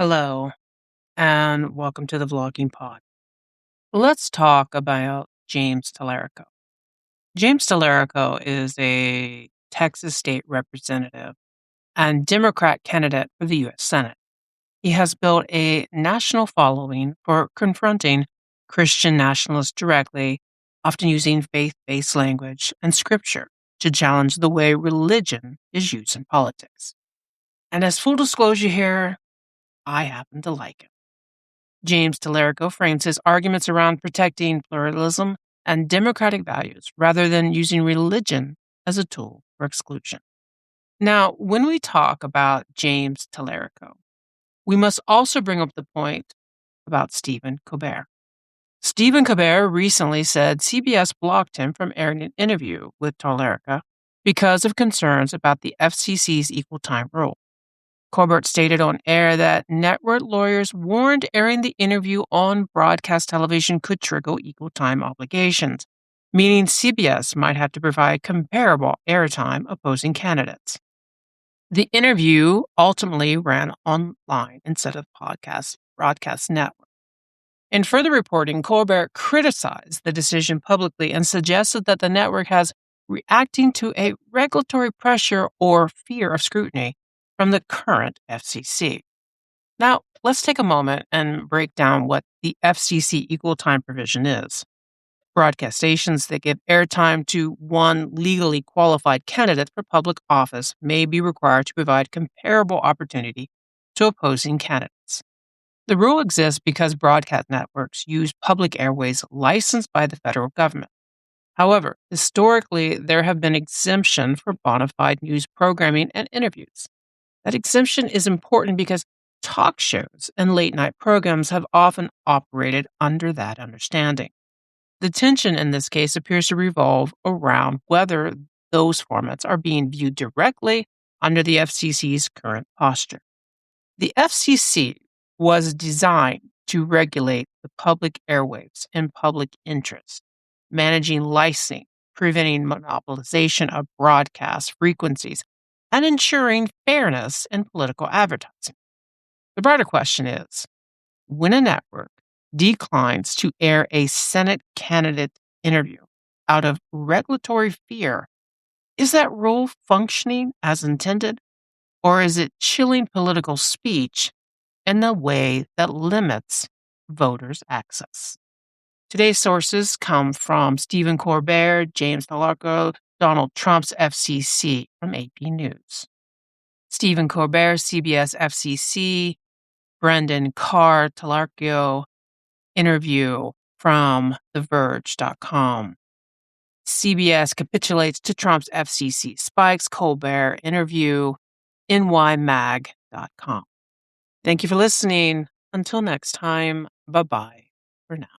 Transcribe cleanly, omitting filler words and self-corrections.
Hello, and welcome to the Vlogging Pod. Let's talk about James Talarico. James Talarico is a Texas state representative and Democrat candidate for the U.S. Senate. He has built a national following for confronting Christian nationalists directly, often using faith based language and scripture to challenge the way religion is used in politics. And as full disclosure here, I happen to like him. James Talarico frames his arguments around protecting pluralism and democratic values rather than using religion as a tool for exclusion. Now, when we talk about James Talarico, we must also bring up the point about Stephen Colbert. Stephen Colbert recently said CBS blocked him from airing an interview with Talarico because of concerns about the FCC's equal time rule. Colbert stated on air that network lawyers warned airing the interview on broadcast television could trigger equal time obligations, meaning CBS might have to provide comparable airtime opposing candidates. The interview ultimately ran online instead of broadcast network. In further reporting, Colbert criticized the decision publicly and suggested that the network has reacting to a regulatory pressure or fear of scrutiny from the current FCC. Now, let's take a moment and break down what the FCC equal time provision is. Broadcast stations that give airtime to one legally qualified candidate for public office may be required to provide comparable opportunity to opposing candidates. The rule exists because broadcast networks use public airways licensed by the federal government. However, historically, there have been exemptions for bona fide news programming and interviews. That exemption is important because talk shows and late night programs have often operated under that understanding. The tension in this case appears to revolve around whether those formats are being viewed directly under the FCC's current posture. The FCC was designed to regulate the public airwaves in public interest, managing licensing, preventing monopolization of broadcast frequencies, and ensuring fairness in political advertising. The broader question is, when a network declines to air a Senate candidate interview out of regulatory fear, is that rule functioning as intended, or is it chilling political speech in a way that limits voters' access? Today's sources come from Stephen Colbert, James Talarico, Donald Trump's FCC from AP News. Stephen Colbert, CBS FCC, Brendan Carr, Talarico interview from TheVerge.com. CBS capitulates to Trump's FCC spikes, Colbert interview, nymag.com. Thank you for listening. Until next time, bye-bye for now.